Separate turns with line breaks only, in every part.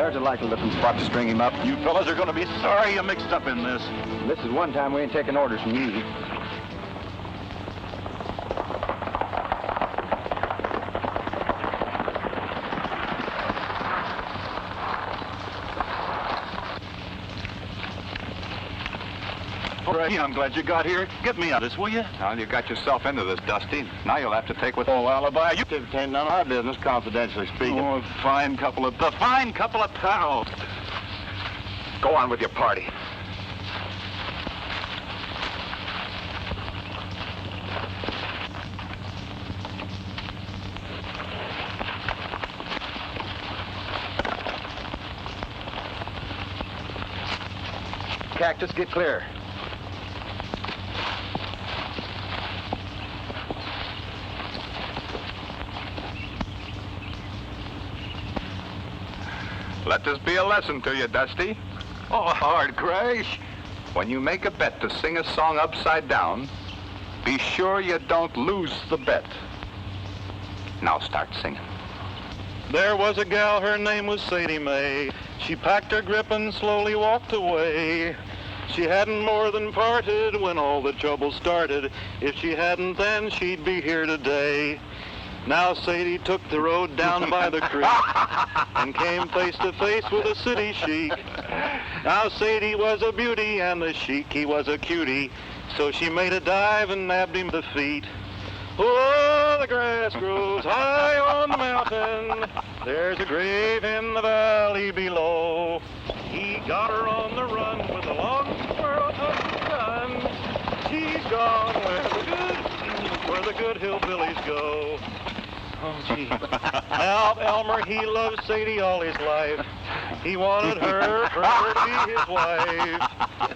There's a likely looking spot to string him up.
You fellas are going to be sorry you mixed up in this.
This is one time we ain't taking orders from you.
I'm glad you got here. Get me out of this, will you?
Well, you got yourself into this, Dusty. Now you'll have to take what...
Oh, alibi. You
It ain't none of our business, confidentially speaking.
Oh, a fine couple of pals.
Go on with your party.
Cactus, get clear.
Let this be a lesson to you, Dusty.
Oh, hard crash.
When you make a bet to sing a song upside down, be sure you don't lose the bet. Now start singing.
There was a gal, her name was Sadie Mae. She packed her grip and slowly walked away. She hadn't more than parted when all the trouble started. If she hadn't then, she'd be here today. Now Sadie took the road down by the creek and came face to face with a city chic. Now Sadie was a beauty and the chic, he was a cutie. So she made a dive and nabbed him the feet. Oh, the grass grows high on the mountain. There's a grave in the valley below. He got her on the run with a long squirrel gun. She's gone where the good hillbillies go. Oh, gee. Now, Elmer, he loved Sadie all his life. He wanted her for her to be his wife.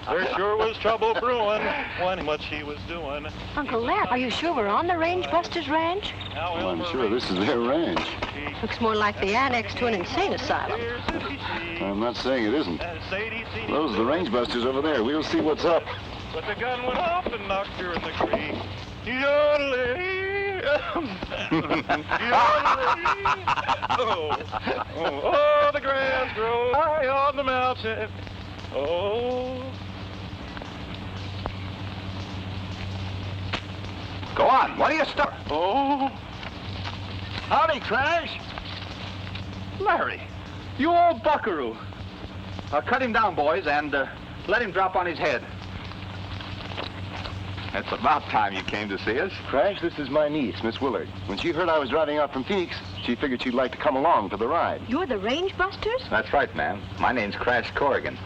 There sure was trouble brewing when much he was doing.
Uncle Larry, are you sure we're on the Range Busters Ranch?
Well, I'm sure this is their ranch.
Looks more like the annex to an insane asylum.
I'm not saying it isn't. Those are the Range Busters over there. We'll see what's up.
But the gun went off and knocked her in the creek. Yodeling. Oh, the grass grows high on the mountain. Oh.
Go on. What are you stuck?
Oh.
Howdy, Crash.
Larry, you old buckaroo. Cut him down, boys, and let him drop on his head. It's about time you came to see us.
Crash, this is my niece, Miss Willard. When she heard I was driving out from Phoenix, she figured she'd like to come along for the ride.
You're the Range Busters?
That's right, ma'am. My name's Crash Corrigan.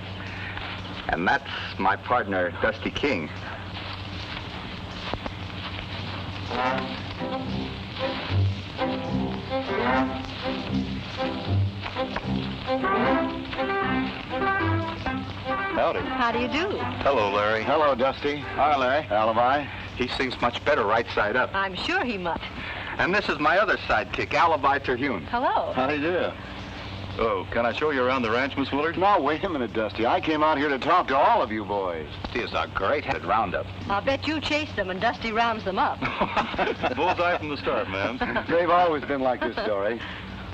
And that's my partner, Dusty King.
Howdy.
How do you do?
Hello, Larry.
Hello, Dusty. Hi, Larry. Alibi.
He sings much better right side up.
I'm sure he must.
And this is my other sidekick, Alibi Terhune.
Hello.
How do you do?
Oh, can I show you around the ranch, Miss Willard?
Now, wait a minute, Dusty. I came out here to talk to all of you boys.
This is a great-headed roundup.
I'll bet you chase them and Dusty rounds them up.
Bullseye from the start, ma'am.
They've always been like this, Dory.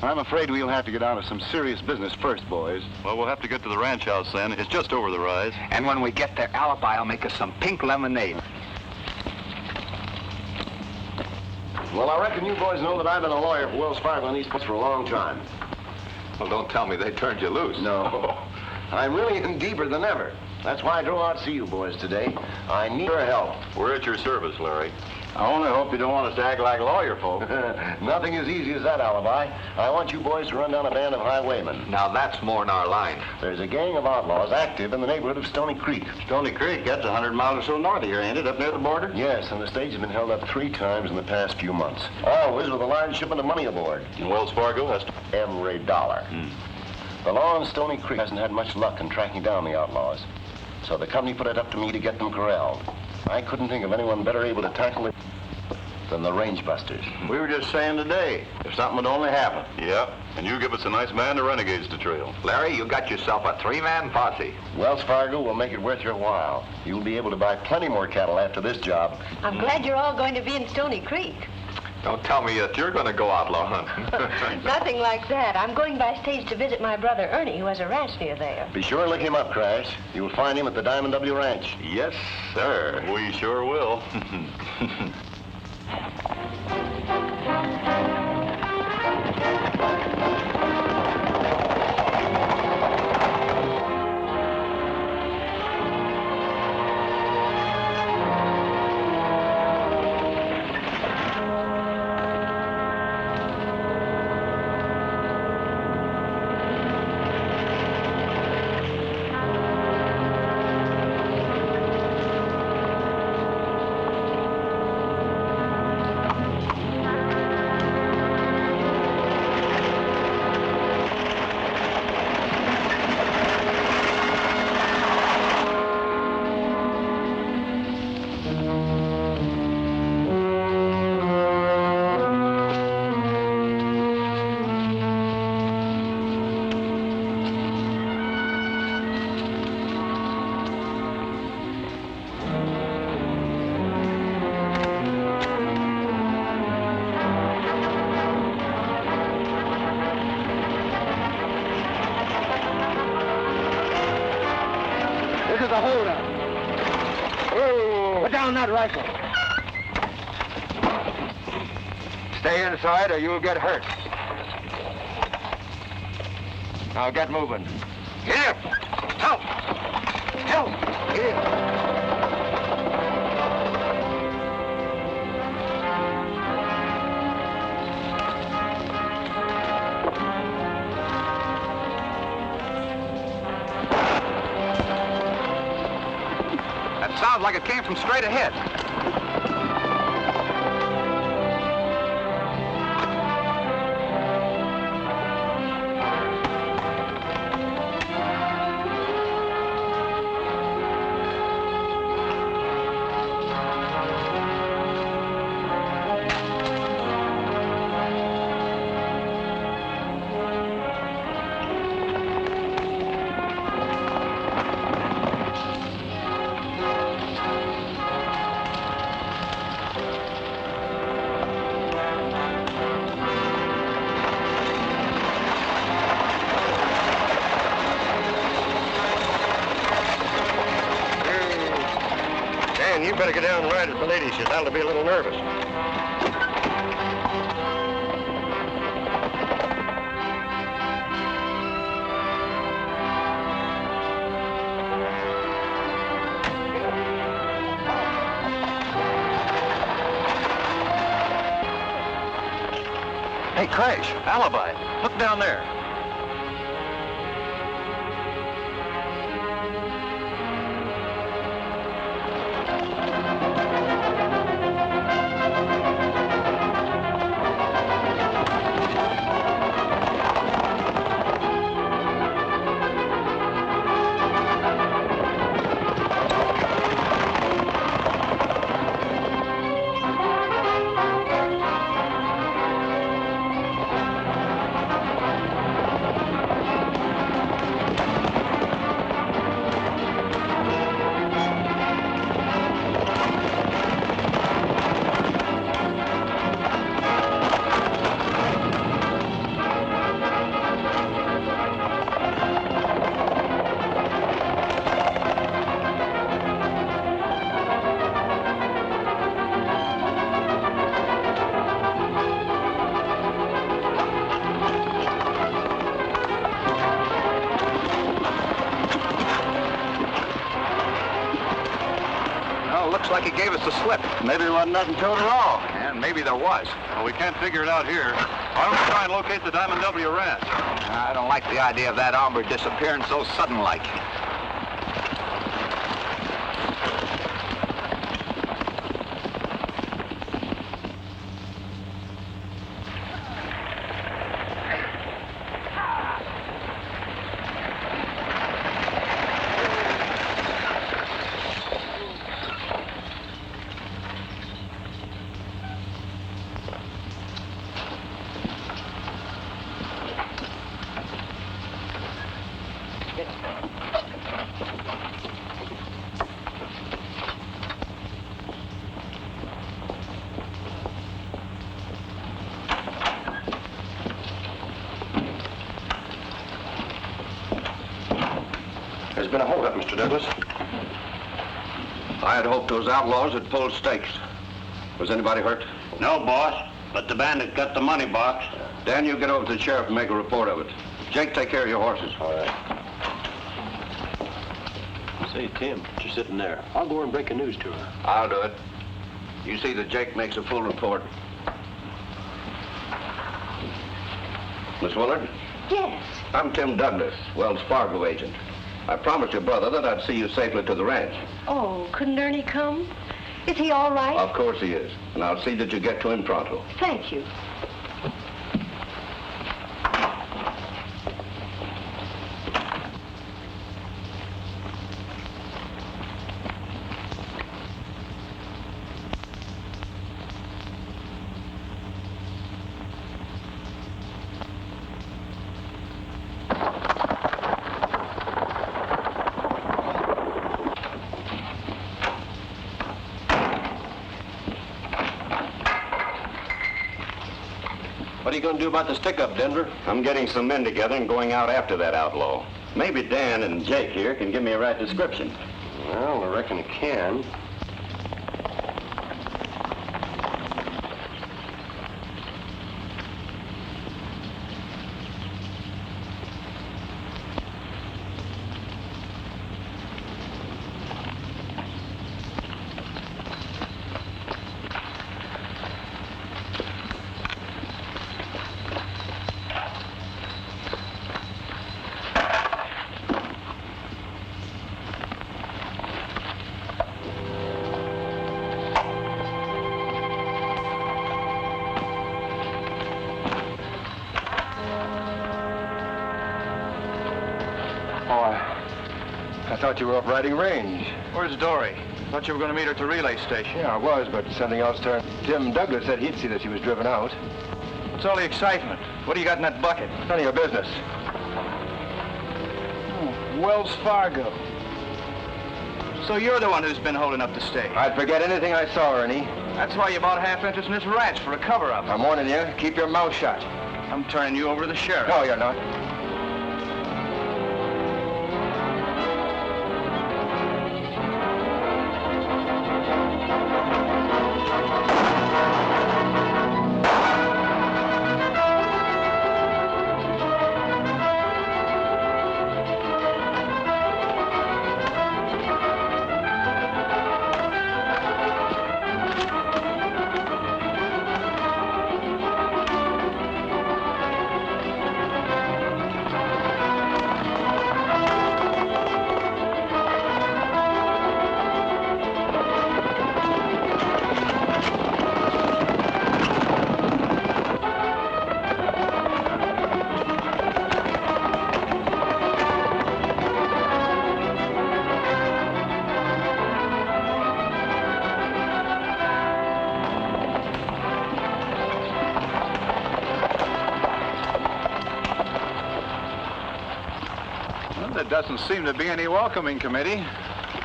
I'm afraid we'll have to get down to some serious business first, boys.
Well, we'll have to get to the ranch house then. It's just over the rise.
And when we get there, Alibi will make us some pink lemonade.
Well, I reckon you boys know that I've been a lawyer for Wells Fargo and these parts for a long time.
Well, don't tell me they turned you loose.
No. I'm really in deeper than ever. That's why I drove out to see you boys today. I need your help.
We're at your service, Larry.
I only hope you don't want us to act like lawyer folk.
Nothing as easy as that, Alibi. I want you boys to run down a band of highwaymen.
Now, that's more in our line.
There's a gang of outlaws active in the neighborhood of Stony Creek.
Stony Creek, that's 100 miles or so north of here, ain't it? Up near the border?
Yes, and the stage has been held up 3 times in the past few months. Always with a large shipment of money aboard.
And Wells Fargo has to...
Every dollar. The law in Stony Creek hasn't had much luck in tracking down the outlaws. So the company put it up to me to get them corralled. I couldn't think of anyone better able to tackle it than the Range Busters.
We were just saying today, if something would only happen.
Yeah, and you give us a nice band of renegades to trail.
Larry, you got yourself a 3-man posse.
Wells Fargo will make it worth your while. You'll be able to buy plenty more cattle after this job.
I'm glad you're all going to be in Stony Creek.
Don't tell me that you're going to go outlaw hunting.
Nothing like that. I'm going by stage to visit my brother Ernie, who has a ranch near there.
Be sure and look him up, Crash. You'll find him at the Diamond W Ranch.
Yes, sir.
We sure will.
This is a holdup. Put down that rifle. Stay inside or you'll get hurt. Now get moving. Get up! Help! Help! Get up!
That sounds like it came from straight ahead.
Dan, you better get down and ride at the lady. She's liable to be a little nervous. Hey, Crash, alibi. Look down there.
Looks like he gave us the slip.
Maybe there wasn't nothing to it at all.
And maybe there was.
Well, we can't figure it out here. Why don't we try and locate the Diamond W Ranch?
I don't like the idea of that hombre disappearing so sudden-like.
been a holdup, Mr. Douglas.
I had hoped those outlaws had pulled stakes. Was anybody hurt?
No, boss, but the bandit got the money box.
Dan, you get over to the sheriff and make a report of it. Jake, take care of your horses.
All right. Say, Tim, you're sitting there. I'll go over and break the news to her.
I'll do it. You see that Jake makes a full report. Miss Willard?
Yes.
I'm Tim Douglas, Wells Fargo agent. I promised your brother that I'd see you safely to the ranch.
Oh, couldn't Ernie come? Is he all right?
Of course he is, and I'll see that you get to him pronto.
Thank you.
What are you going to do about the stick-up, Denver?
I'm getting some men together and going out after that outlaw. Maybe Dan and Jake here can give me a right description.
Well, I reckon it can.
I thought you were up riding range.
Where's Dory? Thought you were going to meet her at the relay station.
Yeah, I was, but something else turned. Tim Douglas said he'd see that she was driven out.
What's all the excitement? What do you got in that bucket?
None of your business.
Wells Fargo. So you're the one who's been holding up the stage.
I'd forget anything I saw, Ernie.
That's why you bought half interest in this ranch, for a cover-up.
I'm warning you, keep your mouth shut.
I'm turning you over to the sheriff.
No, you're not.
There doesn't seem to be any welcoming committee.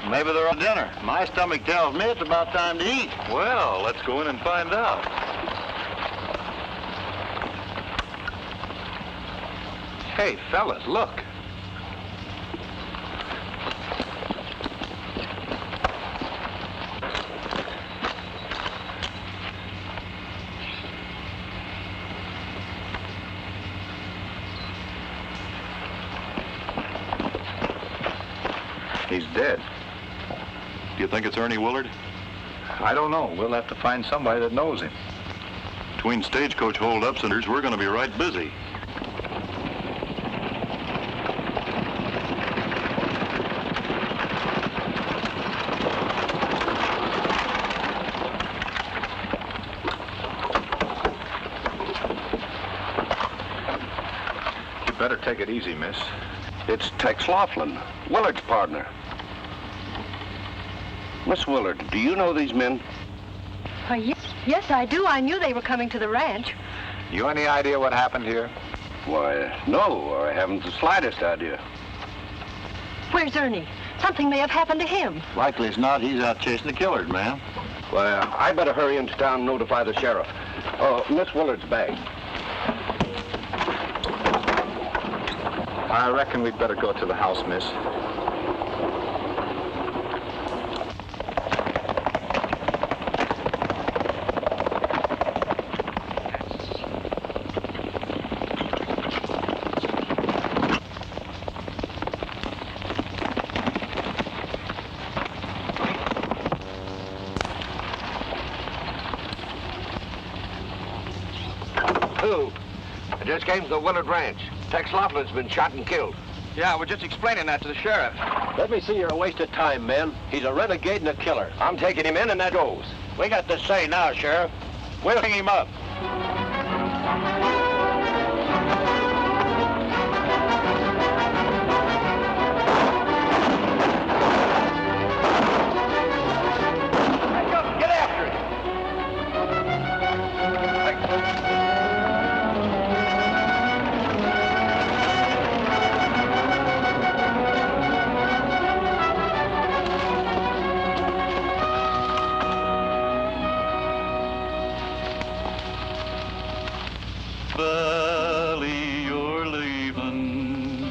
Maybe they're on dinner. My stomach tells me it's about time to eat.
Well, let's go in and find out. Hey, fellas, look.
He's dead.
Do you think it's Ernie Willard?
I don't know. We'll have to find somebody that knows him.
Between stagecoach holdups and we're going to be right busy.
You better take it easy, miss. It's Tex Laughlin, Willard's partner. Miss Willard, do you know these men?
Yes, I do. I knew they were coming to the ranch.
You any idea what happened here? Why, no, I haven't the slightest idea.
Where's Ernie? Something may have happened to him.
Likely as not, he's out chasing the killers, ma'am.
Well, I better hurry into town and notify the sheriff. Oh, Miss Willard's bag. I reckon we'd better go to the house, miss.
2. I just came to the Willard Ranch. Tex Laughlin's been shot and killed.
Yeah, we're just explaining that to the sheriff.
Let me see your wasted time, men. He's a renegade and a killer.
I'm taking him in, and that goes.
We got the say now, Sheriff. We'll hang him up.
Get after it.
Valley, you're leaving.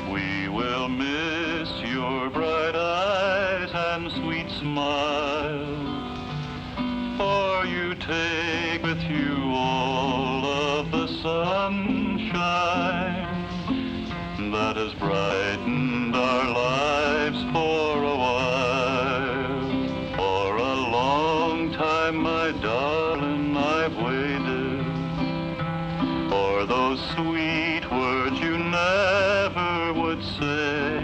We will miss your bright eyes and sweet smile. For you take with you all of the sunshine that has brightened our lives for a while. For a long time, my darling, I've waited for those sweet words you never would say.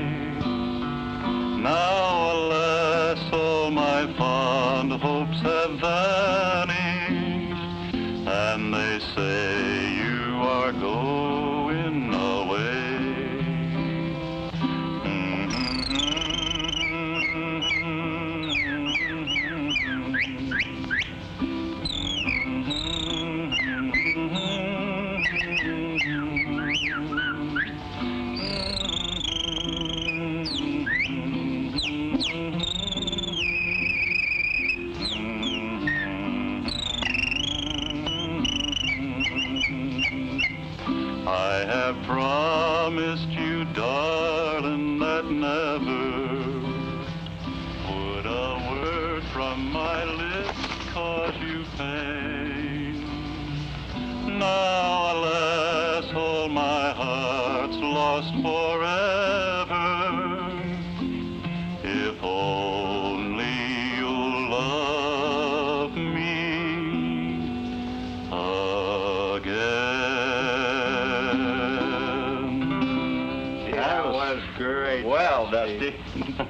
Now, alas, all my fond hopes have vanished, and they say you are going away. I have promised you, darling, that never would a word from my lips cause you pain. Now, alas, all my heart's lost forever. If only you'll love me again.
That was great. Well, Dusty.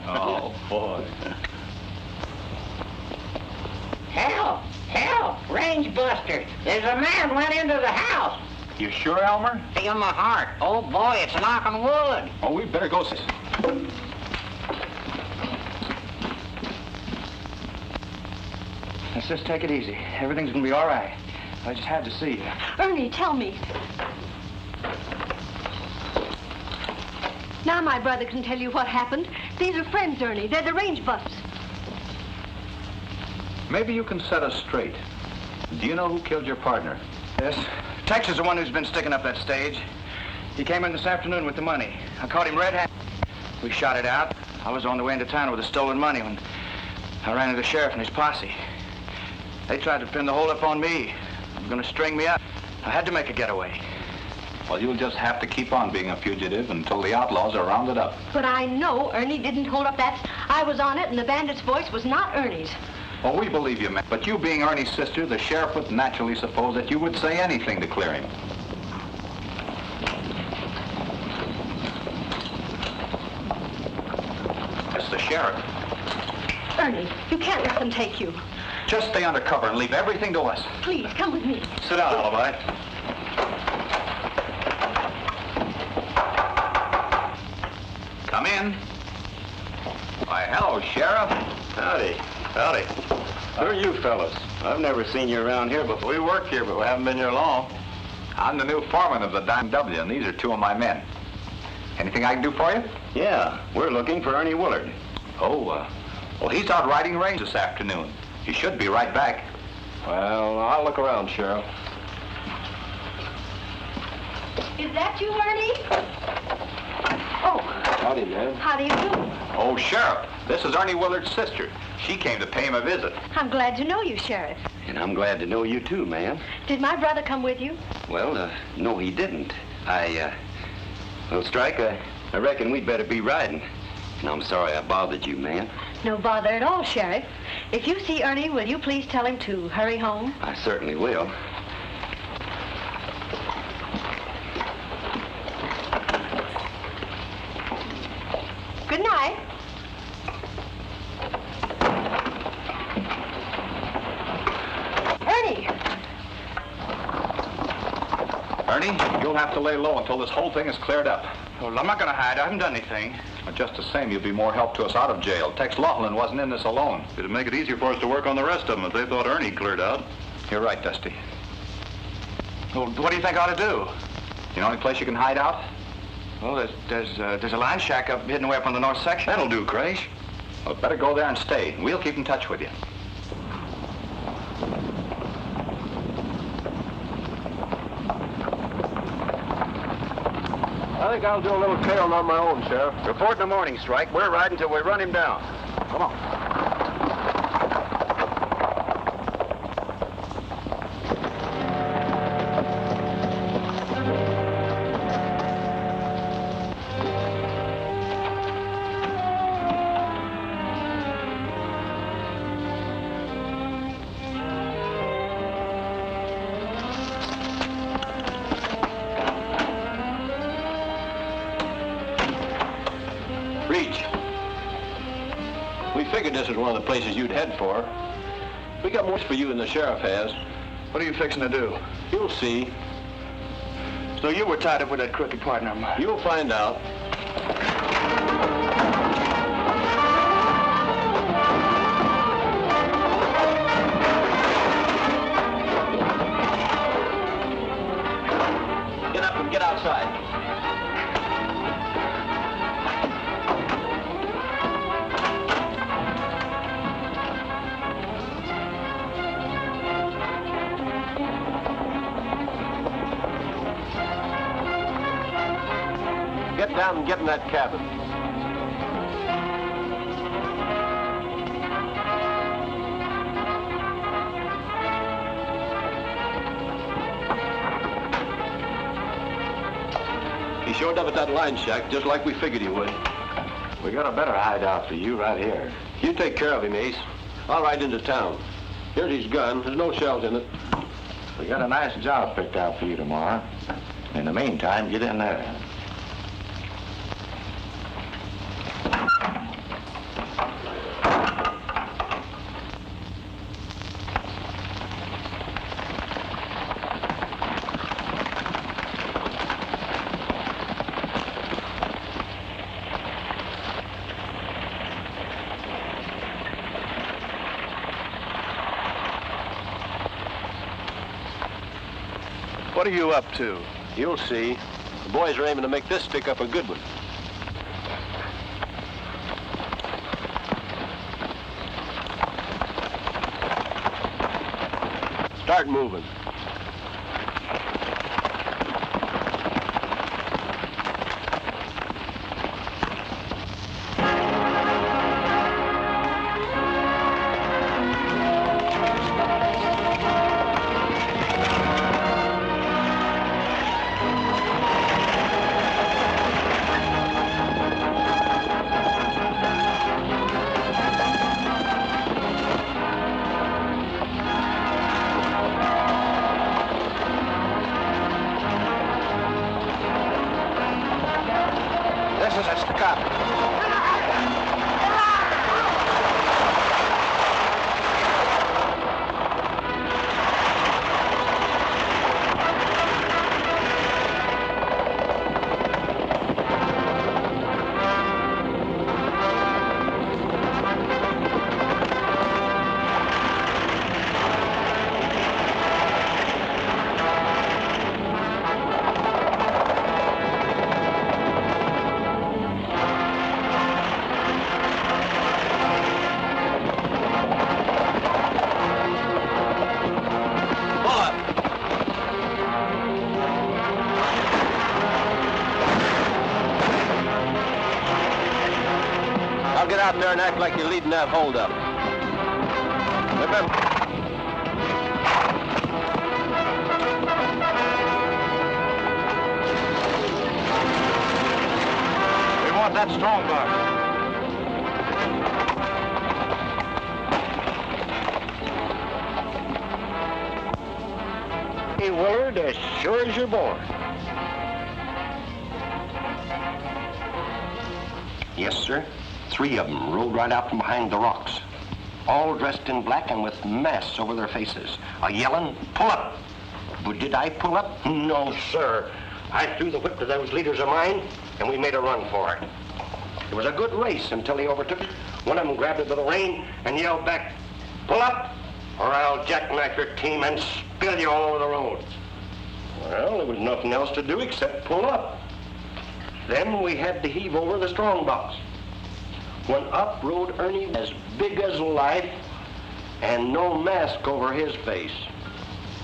Oh, boy.
Help! Help! Range busters! There's a man went into the house.
You sure, Elmer?
Feel my heart. Oh boy, it's knocking wood.
Oh, we better go see.
Let's just take it easy. Everything's gonna be all right. I just had to see you.
Ernie, tell me. Now my brother can tell you what happened. These are friends, Ernie. They're the range buffs.
Maybe you can set us straight. Do you know who killed your partner?
Yes. Tex is the one who's been sticking up that stage. He came in this afternoon with the money. I caught him red-handed. We shot it out. I was on the way into town with the stolen money when I ran into the sheriff and his posse. They tried to pin the whole up on me. They were going to string me up. I had to make a getaway.
Well, you'll just have to keep on being a fugitive until the outlaws are rounded up.
But I know Ernie didn't hold up that. I was on it, and the bandit's voice was not Ernie's.
Oh, we believe you, man. But you being Ernie's sister, the sheriff would naturally suppose that you would say anything to clear him. It's the sheriff.
Ernie, you can't let them take you.
Just stay under cover and leave everything to us.
Please, come with me.
Sit down, Alibi. Come in. Why, hello, Sheriff.
Howdy. Howdy. Who are you fellas? I've never seen you around here before.
We work here, but we haven't been here long. I'm the new foreman of the Dime W, and these are two of my men. Anything I can do for you?
Yeah, we're looking for Ernie Willard.
Oh, well, he's out riding range this afternoon. He should be right back.
Well, I'll look around, Sheriff.
Is that you, Ernie? Oh.
Howdy, man.
How do you do?
Oh, Sheriff, this is Ernie Willard's sister. She came to pay him a visit.
I'm glad to know you, Sheriff.
And I'm glad to know you too, ma'am.
Did my brother come with you?
Well, no, he didn't. Well, Strike, I reckon we'd better be riding. And I'm sorry I bothered you, ma'am.
No bother at all, Sheriff. If you see Ernie, will you please tell him to hurry home?
I certainly will.
Ernie. You'll have to lay low until this whole thing is cleared up.
Well, I'm not going to hide. I haven't done anything.
But just the same, you'll be more help to us out of jail. Tex Laughlin wasn't in this alone.
It'd make it easier for us to work on the rest of them if they thought Ernie cleared out.
You're right, Dusty.
Well, what do you think I ought to do?
You know any place you can hide out?
Well, there's a line shack up hidden away up on the north section.
That'll do, Crash. Well, better go there and stay. We'll keep in touch with you.
I think I'll do a little tailing on my own, Sheriff.
Report in the morning, Strike. We're riding till we run him down.
Come on.
Reach. We figured this was one of the places you'd head for. We got more for you than the sheriff has.
What are you fixing to do?
You'll see.
So you were tied up with that crooked partner of mine.
You'll find out. Get up and get outside. Get down and get in that cabin. He showed up at that line shack just like we figured he would.
We got a better hideout for you right here.
You take care of him, Ace. I'll ride into town. Here's his gun. There's no shells in it.
We got a nice job picked out for you tomorrow. In the meantime, get in there.
What are you up to? You'll see. The boys are aiming to make this stick up a good one. Start moving.
This is a stop.
I'll get out there and act like you're leading that hold-up. Remember...
We want that strong bar.
Hey, Willard, as sure as you're born.
Yes, sir. 3 of them rolled right out from behind the rocks. All dressed in black and with masks over their faces. A yelling, pull up.
Well, did I pull up? No, sir. I threw the whip to those leaders of mine, and we made a run for it. It was a good race until he overtook it. One of them grabbed it by the rein and yelled back, "Pull up, or I'll jackknife your team and spill you all over the road." Well, there was nothing else to do except pull up. Then we had to heave over the strong box. When up rode Ernie as big as life and no mask over his face.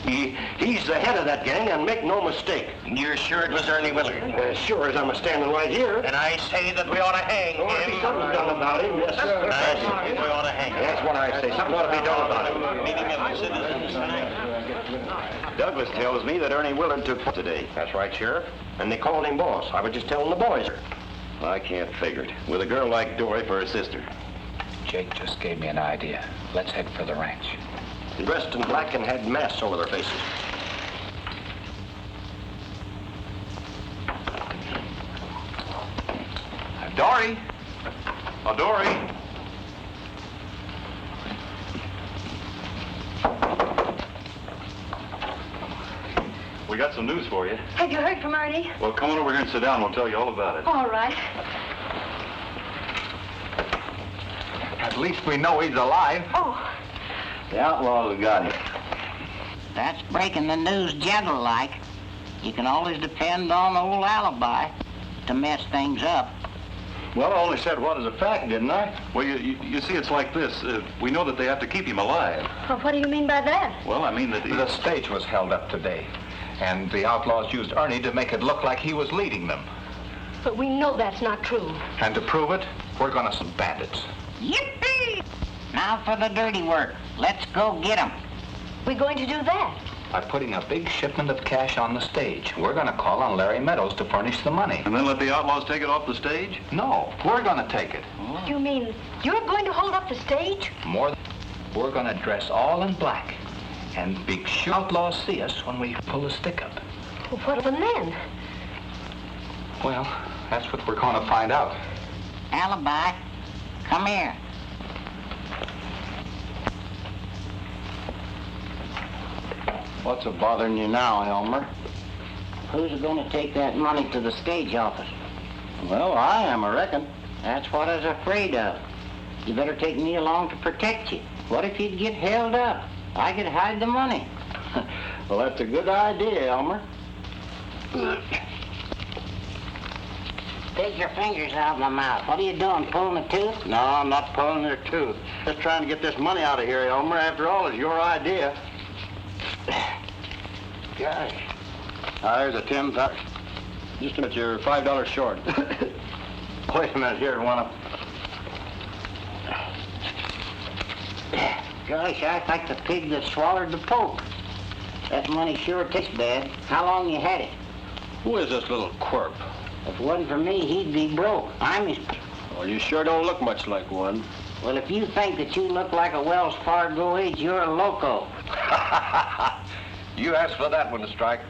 He's the head of that gang, and make no mistake.
You're sure it was Ernie Willard?
As sure as I'm standing right here.
And I say that we ought to hang him.
Something done about him, yes, sir.
I say we ought to hang him.
That's what I say. Something ought to be done about him.
Meeting of the citizens tonight. Douglas tells me that Ernie Willard took today.
That's right, Sheriff. And they called him boss. I was just telling the boys.
Well, I can't figure it. With a girl like Dory for her sister.
Jake just gave me an idea. Let's head for the ranch.
Dressed in black and had masks over their faces.
Dory! Oh, Dory!
We got some news for you.
Have you heard from Ernie?
Well, come on over here and sit down. We'll tell you all about it.
All right.
At least we know he's alive.
Oh,
The outlaws have got him.
That's breaking the news gentle-like. You can always depend on old alibi to mess things up.
Well, I only said what is a fact, didn't I? Well, you see, it's like this. We know that they have to keep him alive.
well, what do you mean by that?
Well, I mean that
The stage was held up today, and the outlaws used Ernie to make it look like he was leading them.
But we know that's not true.
And to prove it, we're gonna some bandits.
Yippee! Now for the dirty work. Let's go get 'em.
We're going to do that.
By putting a big shipment of cash on the stage. We're gonna call on Larry Meadows to furnish the money.
And then let the outlaws take it off the stage?
No, we're gonna take it.
You mean you're going to hold up the stage?
We're gonna dress all in black and be sure outlaws see us when we pull the stick up.
Well, what of then?
Well, that's what we're gonna find out.
Alibi, come here.
What's a bothering you now, Elmer?
Who's going to take that money to the stage office?
Well, I am, I reckon.
That's what I was afraid of. You better take me along to protect you. What if you'd get held up? I could hide the money.
Well, that's a good idea, Elmer.
Take your fingers out of my mouth. What are you doing, pulling a tooth?
No, I'm not pulling their tooth. Just trying to get this money out of here, Elmer. After all, it's your idea.
Gosh.
There's a $10. Just a minute, you're $5 short. Wait a minute, here, one of...
Gosh, I like the pig that swallowed the poke. That money sure tastes bad. How long you had it?
Who is this little quirp?
If it wasn't for me, he'd be broke. I'm his...
Well, you sure don't look much like one.
Well, if you think that you look like a Wells Fargo age, you're a loco.
You asked for that one, Strike.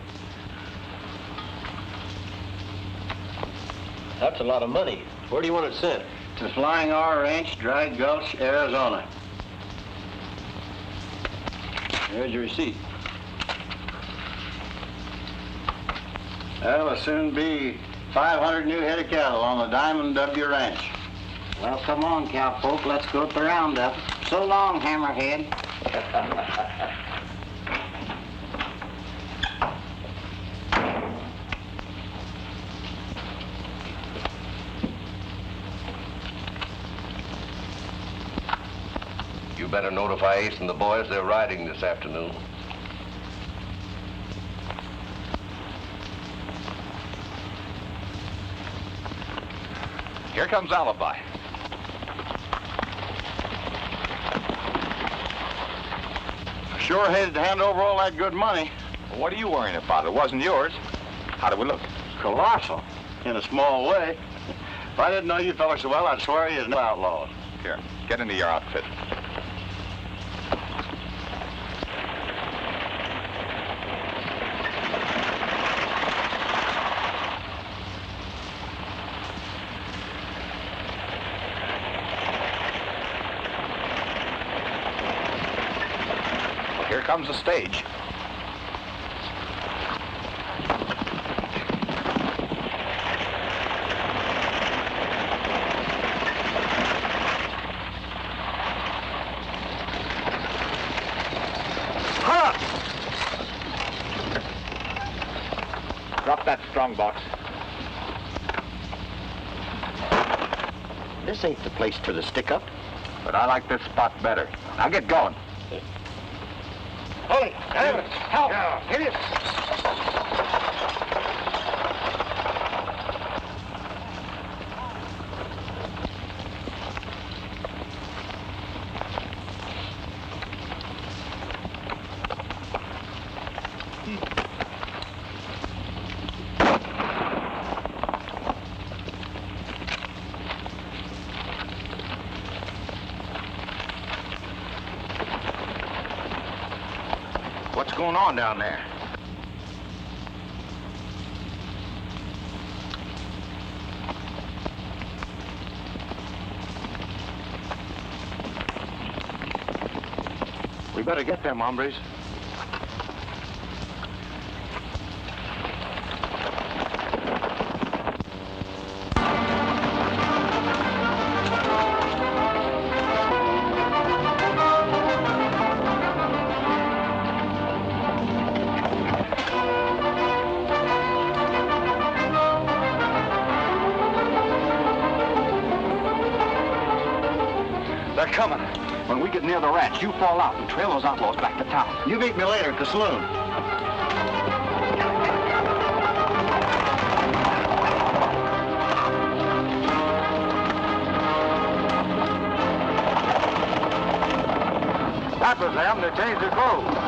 That's a lot of money. Where do you want it sent? To Flying R Ranch, Dry Gulch, Arizona. There's your receipt. That'll soon be 500 new head of cattle on the Diamond W Ranch.
Well, come on, cowpoke. Let's go to the roundup. So long, hammerhead.
You better notify Ace and the boys they're riding this afternoon.
Here comes Alibi.
Sure hated to hand over all that good money.
Well, what are you worrying about? It wasn't yours. How do we look?
Colossal, in a small way. If I didn't know you fellas so well, I'd swear you no outlaws.
Here, get into your outfit. Here comes the stage.
Drop that strong box.
This ain't the place for the stick-up.
But I like this spot better. Now get going.
Hold it. Help. Hit it.
What's going on down there? We better get them hombres. They're coming. When we get near the ranch, you fall out and trail those outlaws back to town.
You meet me later at the saloon.
That was them. They changed their clothes.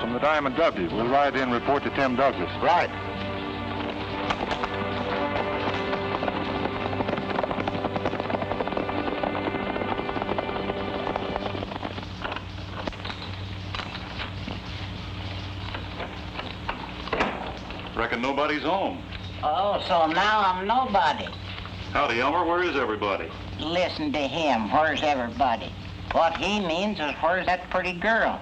From the Diamond W. We'll ride in and report to Tim Douglas.
Right.
Reckon nobody's home.
Oh, so now I'm nobody.
Howdy, Elmer. Where is everybody?
Listen to him. Where's everybody? What he means is where's that pretty girl?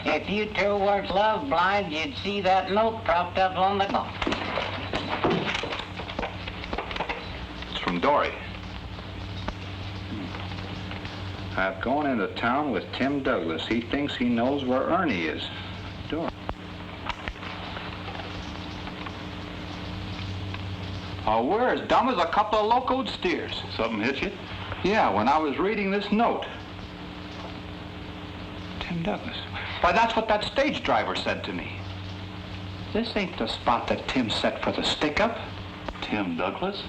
If you two weren't love blind, you'd see that note propped up on the door.
It's from Dory. I've gone into town with Tim Douglas. He thinks he knows where Ernie is. Dory. Oh, we're as dumb as a couple of locoed steers.
Something hit you?
Yeah, when I was reading this note. Tim Douglas. Why, that's what that stage driver said to me. This ain't the spot that Tim set for the stick-up.
Tim Douglas?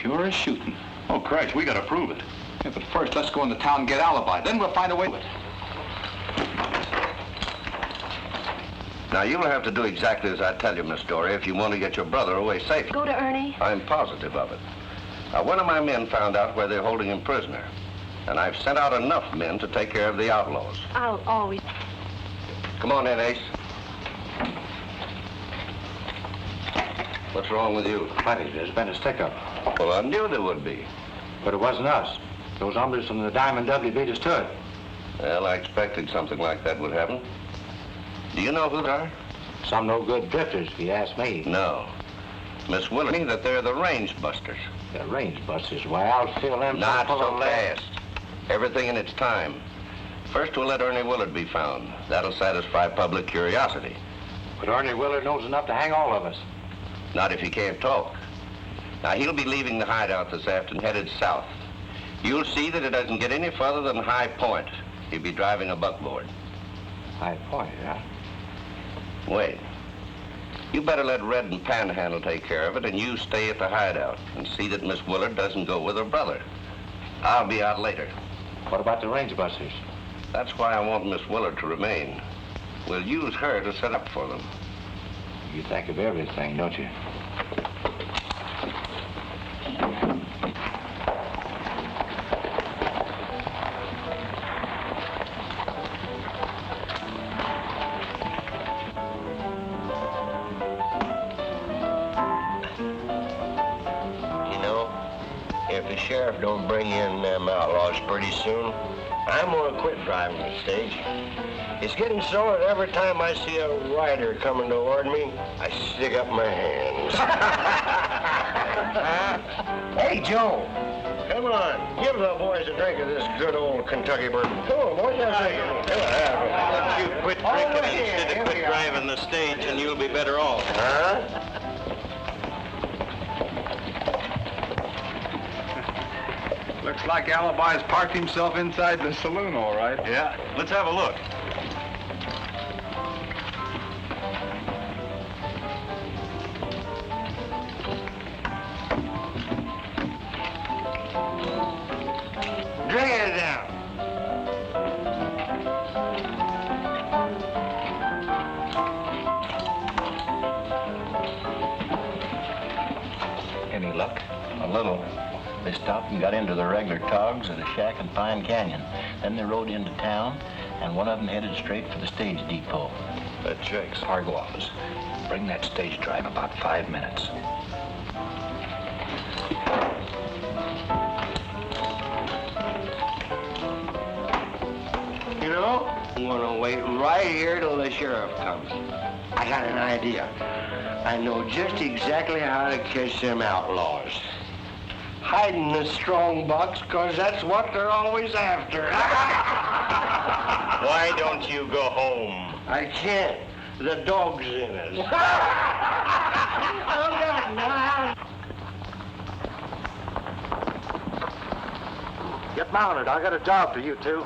Sure as shooting.
Oh, Christ, we gotta prove it.
Yeah, but first, let's go into town and get alibi. Then we'll find a way to it.
Now, you'll have to do exactly as I tell you, Miss Dory, if you want to get your brother away safely.
Go to Ernie?
I'm positive of it. Now, one of my men found out where they're holding him prisoner. And I've sent out enough men to take care of the outlaws.
I'll always...
Come on in, Ace. What's wrong with you?
Plenty. There's been a stick-up.
Well, I knew there would be.
But it wasn't us. Those hombres from the Diamond W beat us to it.
Well, I expected something like that would happen. Do you know who they are?
Some no-good drifters, if you ask me.
No. Miss Willard, me that they're the range busters.
The range busters? Why, I'll fill them...
Not so fast. Everything in its time. First, we'll let Ernie Willard be found. That'll satisfy public curiosity.
But Ernie Willard knows enough to hang all of us.
Not if he can't talk. Now, he'll be leaving the hideout this afternoon, headed south. You'll see that it doesn't get any further than High Point. He'll be driving a buckboard.
High point, huh?
Wait. You better let Red and Panhandle take care of it, and you stay at the hideout and see that Miss Willard doesn't go with her brother. I'll be out later.
What about the range busters?
That's why I want Miss Willard to remain. We'll use her to set up for them.
You think of everything, don't you?
If the sheriff don't bring in them outlaws pretty soon, I'm gonna quit driving the stage. It's getting so that every time I see a rider coming toward me, I stick up my hands. Hey, Joe, come on, give the boys a drink of this good old Kentucky bourbon. Come on, boys, have a
Let you quit drinking instead of quit driving the stage, and you'll be better off.
Huh?
Looks like Alibi's parked himself inside the saloon, all right.
Yeah, let's have a look.
Drink it down.
Any luck?
A little. They stopped and got into the regular togs at a shack in Pine Canyon. Then they rode into town, and one of them headed straight for the stage depot.
That Jake's Argo office. Bring that stage drive about 5 minutes.
You know, I'm gonna wait right here till the sheriff comes. I got an idea. I know just exactly how to catch them outlaws. Hide in the strong box, 'cause that's what they're always after.
Why don't you go home?
I can't. The dog's in us.
Get mounted. I got a job for you two.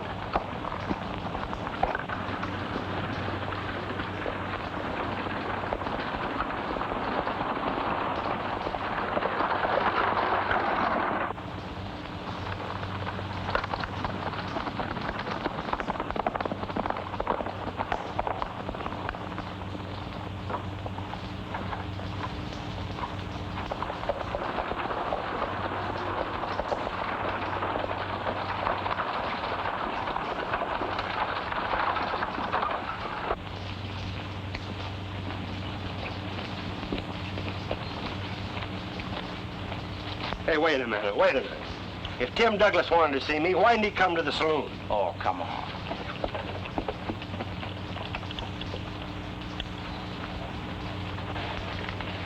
Hey, wait a minute. If Tim Douglas wanted to see me, why didn't he come to the saloon?
Oh, come on.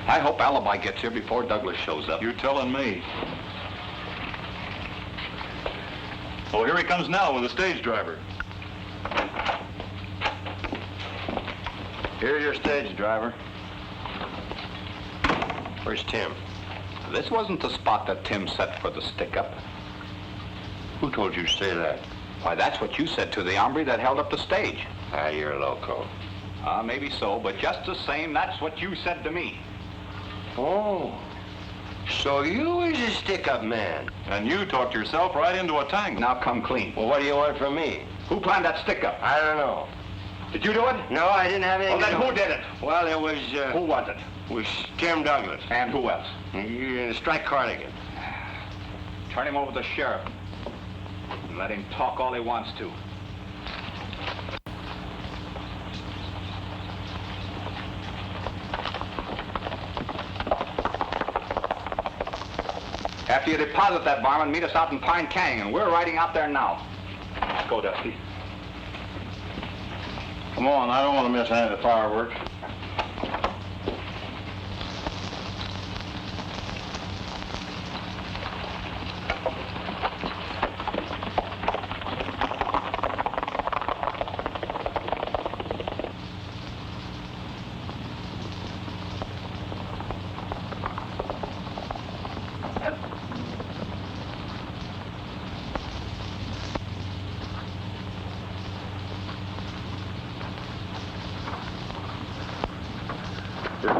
I hope Alibi gets here before Douglas shows up.
You're telling me. Oh, here he comes now with the stage driver.
Here's your stage driver. Where's Tim?
This wasn't the spot that Tim set for the stick-up.
Who told you to say that?
Why, that's what you said to the hombre that held up the stage.
Ah, you're loco.
Maybe so, but just the same, that's what you said to me.
Oh, so you was a stick-up man.
And you talked yourself right into a tangle.
Now come clean.
Well, what do you want from me?
Who planned that stick-up?
I don't know.
Did you do it?
No, I didn't have anything
Well,
to
then
do
who did it?
Well, it was,
Who was it?
was Tim Douglas.
And who else?
Strike Cardigan.
Turn him over to the sheriff. And let him talk all he wants to. After you deposit that varmint, meet us out in Pine Canyon. We're riding out there now. Let's go, Dusty.
Come on, I don't want to miss any of the fireworks.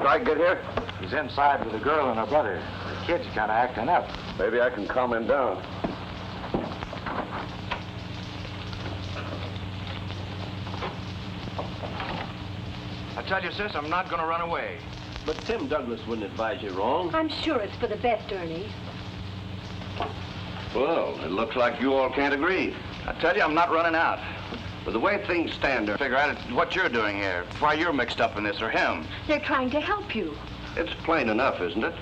Strike get here?
He's inside with a girl and her brother. The kid's kind of acting up.
Maybe I can calm him down.
I tell you, sis, I'm not going to run away.
But Tim Douglas wouldn't advise you wrong.
I'm sure it's for the best, Ernie.
Well, it looks like you all can't agree.
I tell you, I'm not running out.
But the way things stand,
Figure out what you're doing here, why you're mixed up in this, or him.
They're trying to help you.
it's plain enough, isn't it?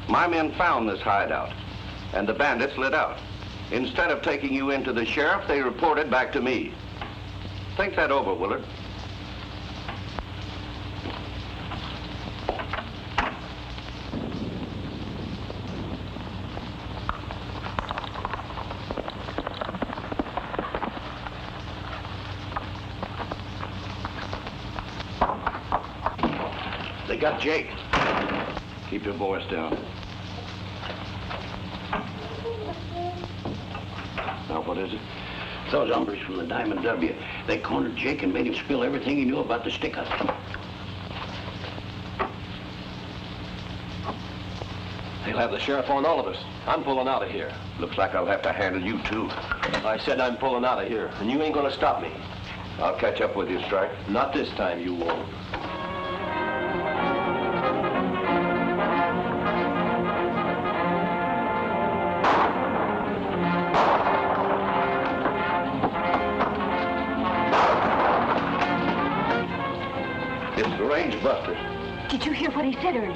My men found this hideout, and the bandits lit out. Instead of taking you into the sheriff, they reported back to me. Think that over, Willard. They got Jake. Keep your voice down. Now, what is it?
Those hombres from the Diamond W. They cornered Jake and made him spill everything he knew about the stick-up.
They'll have the sheriff on all of us. I'm pulling out of here.
Looks like I'll have to handle you, too.
I said I'm pulling out of here, and you ain't gonna stop me.
I'll catch up with you, Strike.
Not this time, you won't.
It's the range busters.
Did you hear what he said, Ernie?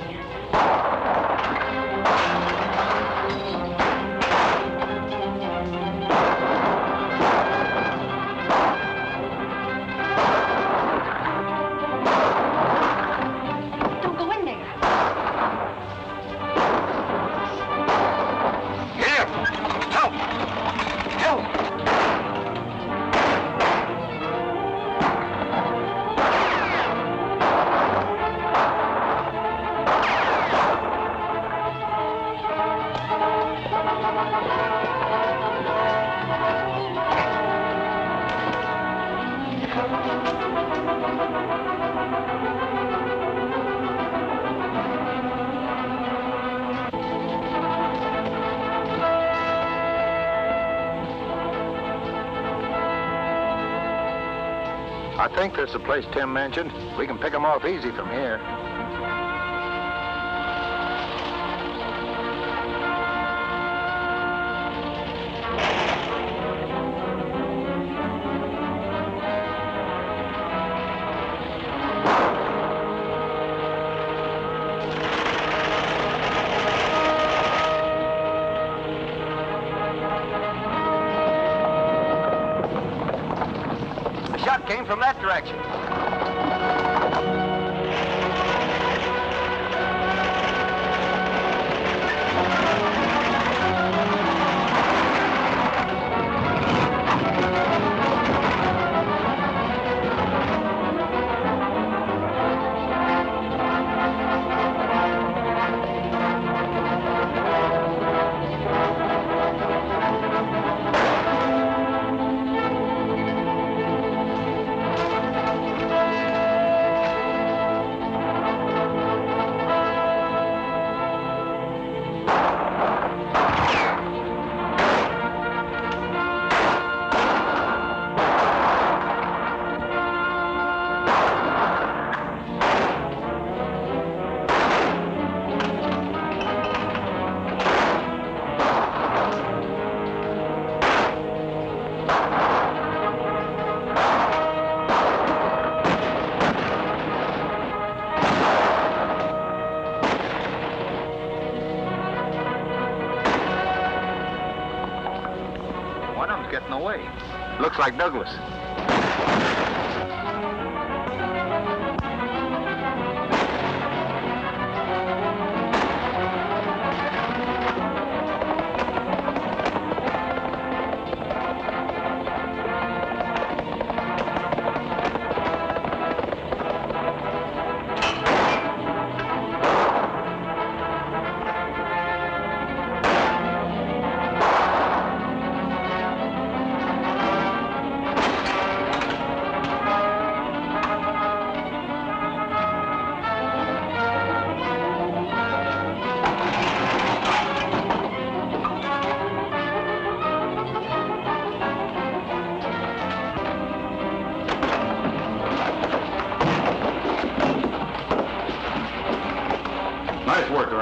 Don't go in there.
Here! Help! Help! I think this is the place Tim mentioned. We can pick them off easy from here. The shot came from that direction. One of them's getting away. Looks like Douglas.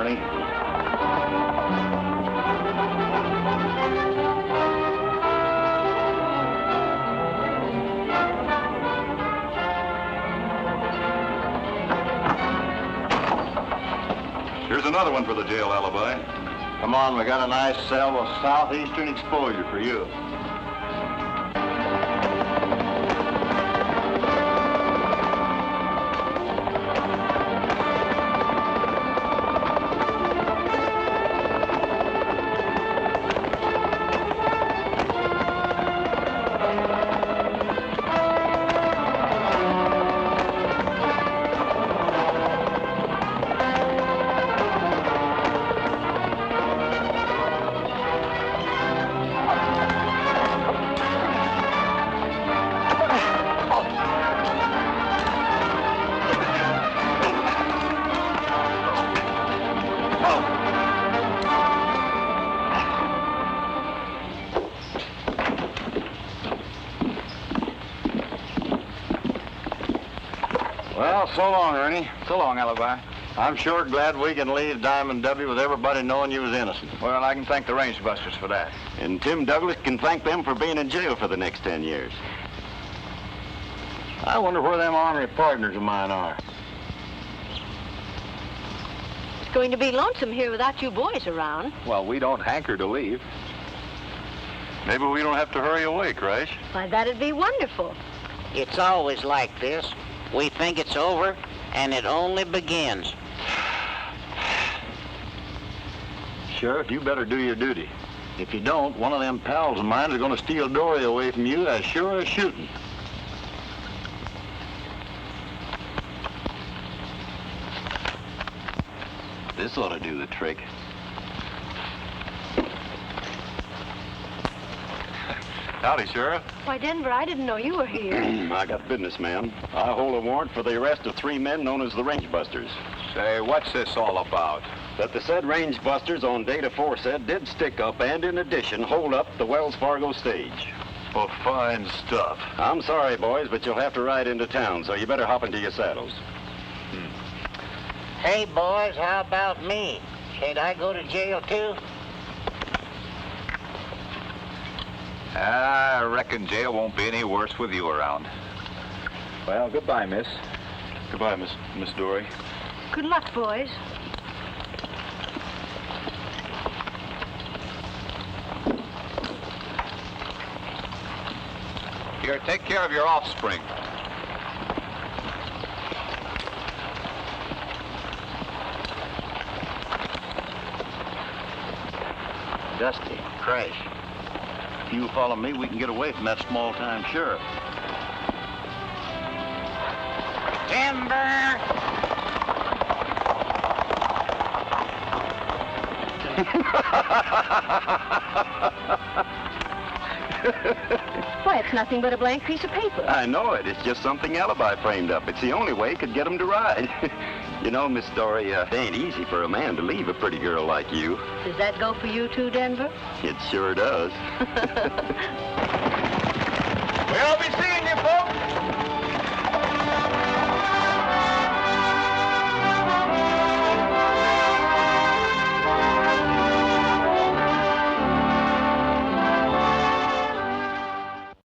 Ernie.
Here's another one for the jail alibi. Come on, we got a nice cell with southeastern exposure for you. Well, so long, Ernie.
So long, Alibi.
I'm sure glad we can leave Diamond W with everybody knowing you was innocent.
Well, I can thank the range busters for that.
And Tim Douglas can thank them for being in jail for the next 10 years.
I wonder where them ornery partners of mine are.
It's going to be lonesome here without you boys around.
Well, we don't hanker to leave.
Maybe we don't have to hurry away, Crash.
Why, that'd be wonderful.
It's always like this. We think it's over, and it only begins.
Sheriff, you better do your duty. If you don't, one of them pals of mine is going to steal Dory away from you as sure as shooting.
This ought to do the trick.
Howdy, Sheriff.
Why, Denver, I didn't know you were here.
I got business, ma'am. I hold a warrant for the arrest of 3 men known as the Range Busters.
Say, what's this all about?
That the said Range Busters on date aforesaid did stick up and, in addition, hold up the Wells Fargo stage.
Well, fine stuff.
I'm sorry, boys, but you'll have to ride into town, so you better hop into your saddles.
Hey, boys, how about me? Can't I go to jail, too?
I reckon jail won't be any worse with you around. Well, goodbye, miss.
Goodbye, Miss Dory.
Good luck, boys.
Here, take care of your offspring.
Dusty, Crash. If you follow me, we can get away from that small-time sheriff.
Timber!
Why, it's nothing but a blank piece of paper.
I know it. It's just something Alibi framed up. It's the only way it could get them to ride. You know, Miss Dory, it ain't easy for a man to leave a pretty girl like you.
Does that go for you too, Denver?
It sure does.
We'll be seeing you